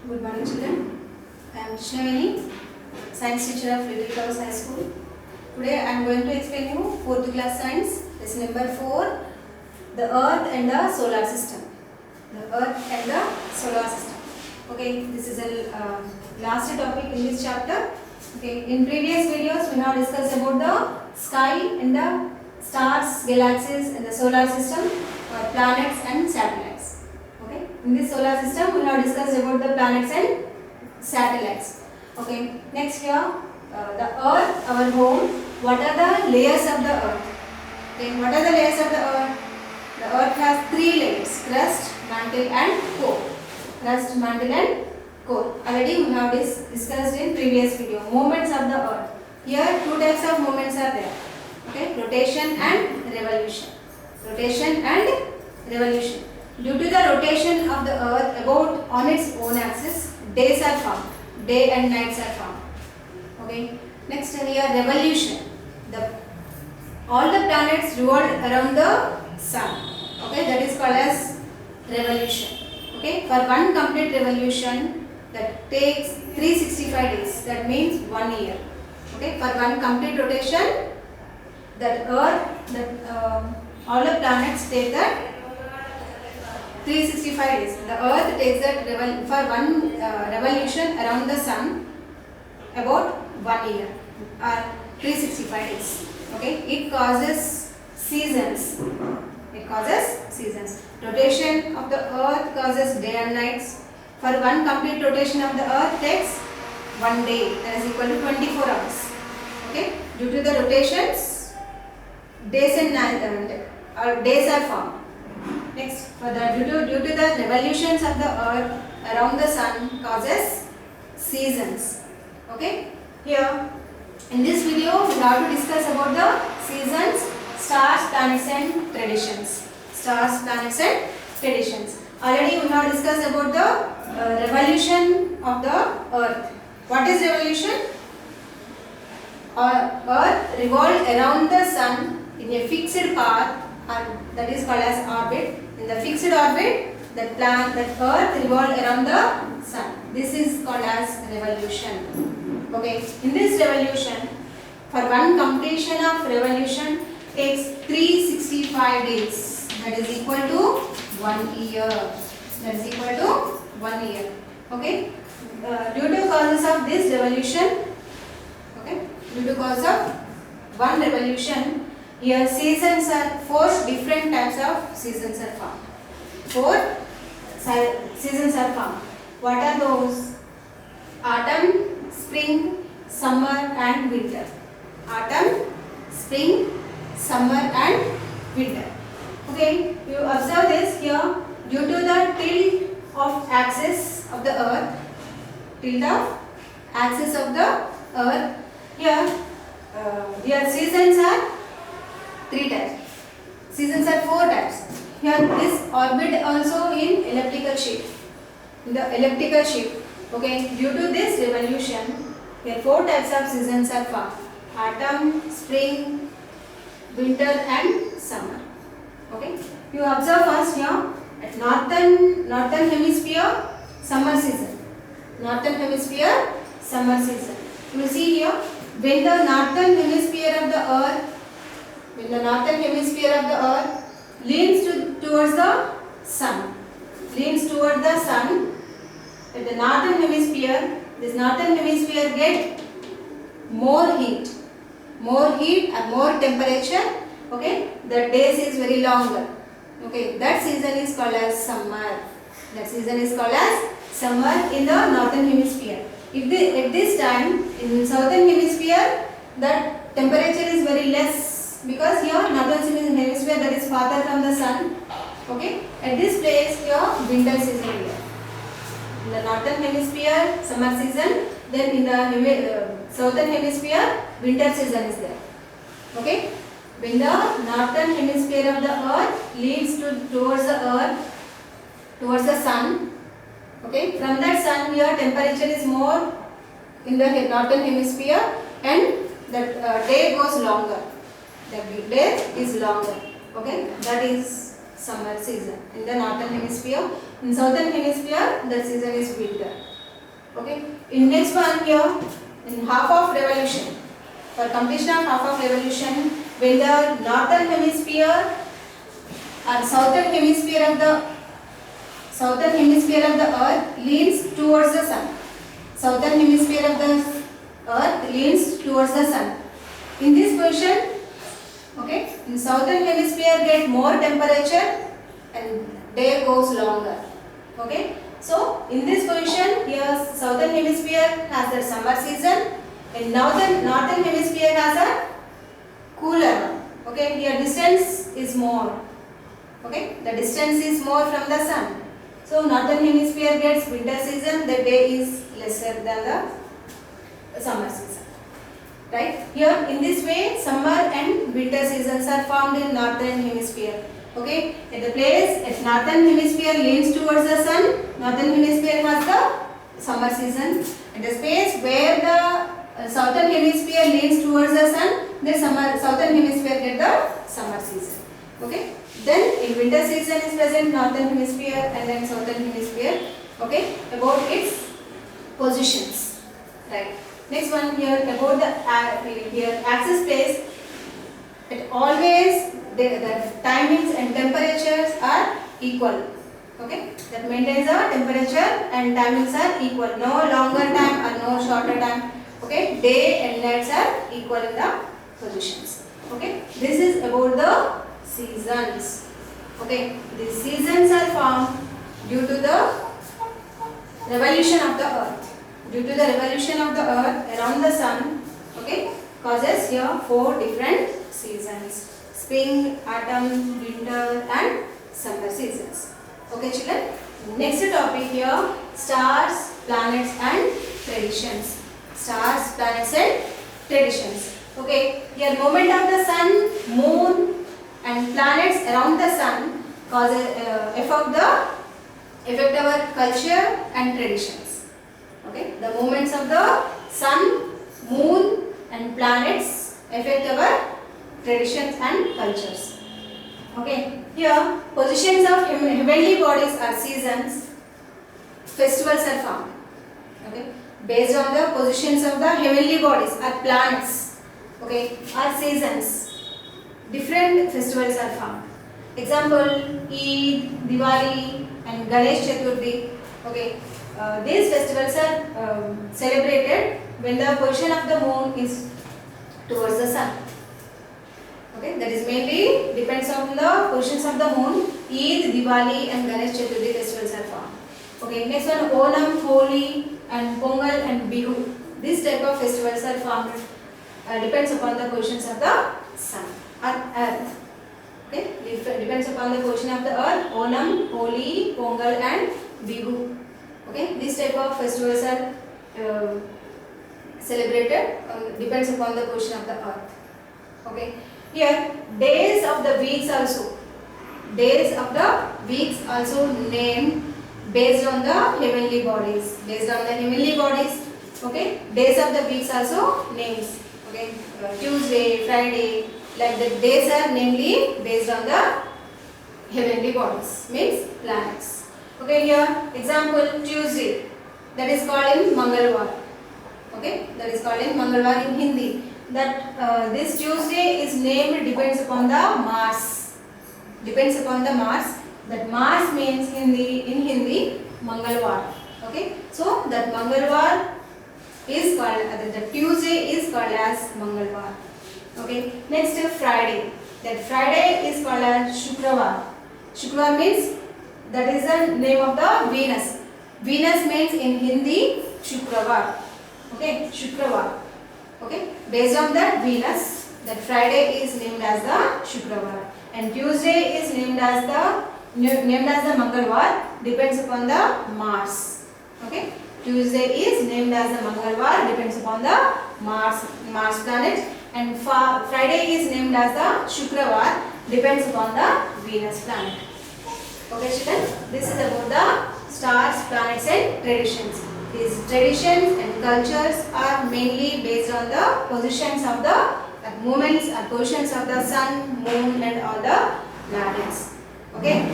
Good morning, children. I am Krishnaveni, science teacher of Little Flowers High School. Today I am going to explain you 4th class science, lesson number 4, the Earth and the solar system. The Earth and the solar system. Okay, this is a last topic in this chapter. Okay, in previous videos we have discussed about the sky and the stars, galaxies, and the solar system, or planets and satellites. Okay, in this solar system we have discussed about the planets and satellites. Okay, next here the Earth, our home. What are the layers of the Earth? Okay, what are the layers of the Earth? The Earth has 3 layers: crust, mantle, and core. Crust, mantle, and core. Already we have discussed in previous video. Movements of the Earth. Here 2 types of movements are there. Okay, rotation and revolution. Rotation and revolution. Due to the rotation of the Earth about on its own axis, days are formed. Day and nights are formed. Okay. Next here revolution. All the planets revolve around the sun. Okay, that is called as revolution. Okay, for one complete revolution that takes 365 days. That means 1 year. Okay, for one complete rotation, that Earth, all the planets take that 365 days. The Earth takes that for one revolution around the sun about 1 year or 365 days. Okay, it causes seasons. It causes seasons. Rotation of the Earth causes day and nights. For one complete rotation of the Earth takes 1 day. That is equal to 24 hours. Okay, due to the rotations, days and nights days are formed. Next, due to the revolutions of the Earth around the sun causes seasons. Okay, here in this video we have to discuss about the seasons, stars, planets, and traditions. Stars, planets, and traditions. Already we have discussed about the revolution of the Earth. What is revolution? Earth revolves around the sun in a fixed path, and that is called as orbit. In the fixed orbit, that Earth revolves around the sun. This is called as revolution. Okay, in this revolution, for one completion of revolution takes 365 days. That is equal to 1 year. That is equal to 1 year. Okay, due to causes of this revolution, okay, due to cause of one revolution, here seasons are 4 different types of seasons are formed. 4 seasons are formed. What are those? Autumn, spring, summer, and winter. Autumn, spring, summer, and winter. Okay, you observe this here. Due to the tilt of axis of the Earth, here seasons are 3 types. Seasons are 4 types. Here this orbit also in elliptical shape. In the elliptical shape. Okay, due to this revolution, here 4 types of seasons are formed: autumn, spring, winter, and summer. Okay, you observe first here at northern hemisphere summer season. Northern hemisphere summer season. You see here when the northern hemisphere of the Earth leans towards the sun. At the northern hemisphere, this northern hemisphere get more heat and more temperature. Okay, the days is very longer. Okay, that season is called as summer. That season is called as summer in the northern hemisphere. At this time in southern hemisphere, that temperature is very less, because here northern hemisphere, that is farther from the sun. Okay, at this place here winter season here. In the northern hemisphere summer season, then in the southern hemisphere winter season is there. Okay, when the northern hemisphere of the Earth leads towards the sun. Okay, from that sun here temperature is more in the northern hemisphere, and that day goes longer. The day is longer. Okay, that is summer season in the northern hemisphere. In southern hemisphere, the season is winter. Okay. In next one here, in half of revolution, for completion of half of revolution, when the northern hemisphere or southern hemisphere of the earth leans towards the sun. Southern hemisphere of the earth leans towards the sun. In this position, okay, in southern hemisphere get more temperature and day goes longer. Okay. So in this position here southern hemisphere has the summer season and northern hemisphere has a cooler one. Okay, here distance is more. Okay, the distance is more from the sun. So northern hemisphere gets winter season, the day is lesser than the summer season. Right? Here in this way summer and winter seasons are formed in northern hemisphere. Okay, at the place at northern hemisphere leans towards the sun, northern hemisphere has the summer season. At the space where the southern hemisphere leans towards the sun, the southern hemisphere get the summer season. Okay, then in winter season is present northern hemisphere and then southern hemisphere. Okay, about its positions. Right. Next one here about the here axis place. It always the timings and temperatures are equal. Okay, that maintains the temperature and timings are equal. No longer time or no shorter time. Okay, day and nights are equal in the positions. Okay, this is about the seasons. Okay, these seasons are formed due to the revolution of the earth. Due to the revolution of the earth around the sun, okay, causes here 4 different seasons: spring, autumn, winter and summer seasons. Okay children, next topic here, stars, planets and traditions. Stars, planets and traditions. Okay, here movement of the sun, moon and planets around the sun causes affect our culture and traditions. Okay, the movements of the sun, moon and planets affect our traditions and cultures. Okay, here positions of heavenly bodies are seasons, festivals are formed. Okay, based on the positions of the heavenly bodies are planets. Okay, are seasons. Different festivals are formed. Example: Eid, Diwali and Ganesh Chaturthi. Okay, these festivals are celebrated when the position of the moon is towards the sun. Okay, that is mainly depends on the positions of the moon. Eid, Diwali and Ganesh Chaturthi festivals are formed. Okay, next one Onam, Holi and Pongal and Bihu. This type of festivals are formed depends upon the positions of the sun or earth. Okay, depends upon the position of the earth. Onam, Holi, Pongal and Bihu. Okay, this type of festivals are celebrated depends upon the position of the earth. Okay, here days of the weeks also named based on the heavenly bodies. Okay, days of the weeks also names. Okay, Tuesday, Friday, like the days are namely based on the heavenly bodies, means planets. Okay, here example Tuesday, that is called in Mangalwar. Okay, that is called in Mangalwar in Hindi. That this Tuesday is named depends upon the Mars. That Mars means in Hindi Mangalwar. Okay, so that Mangalwar is called the Tuesday is called as Mangalwar. Okay, next Friday. That Friday is called as Shukrawar. Shukrawar means that is the name of the Venus. Venus means in Hindi Shukrawar. Okay, Shukrawar. Okay, based on that Venus, that Friday is named as the Shukrawar and Tuesday is named as the Mangalwar, depends upon the Mars. Okay, Tuesday is named as the Mangalwar, depends upon the Mars planet, and Friday is named as the Shukrawar, depends upon the Venus planet. Okay children, this is about the stars, planets and traditions. These traditions and cultures are mainly based on the positions of the movements or positions of the sun, moon and all the planets. Okay,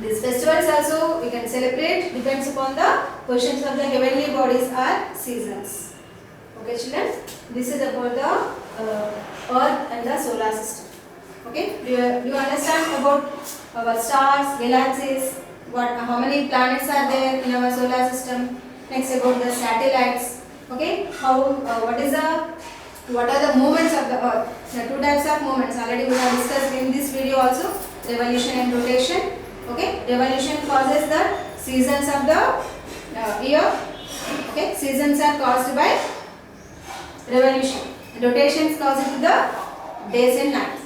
these festivals also we can celebrate depends upon the positions of the heavenly bodies are seasons. Okay, children. This is about the Earth and the solar system. Okay. Do you understand about our stars, galaxies? How many planets are there in our solar system? Next, about the satellites. Okay. What are the movements of the Earth? The two types of movements already we have discussed in this video also. Revolution and rotation. Okay. Revolution causes the seasons of the year. Okay. Seasons are caused by revolution. Rotations cause it to the days and nights.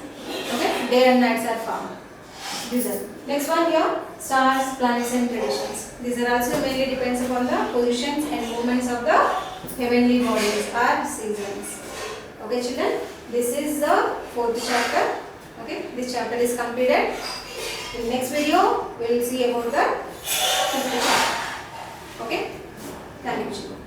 Okay. Day and nights are formed. These are. Next one here, stars, planets and traditions. These are also mainly depends upon the positions and movements of the heavenly bodies or seasons. Okay, children, this is the fourth chapter. Okay, this chapter is completed. In next video, we will see about the fifth chapter. Okay, thank you, children.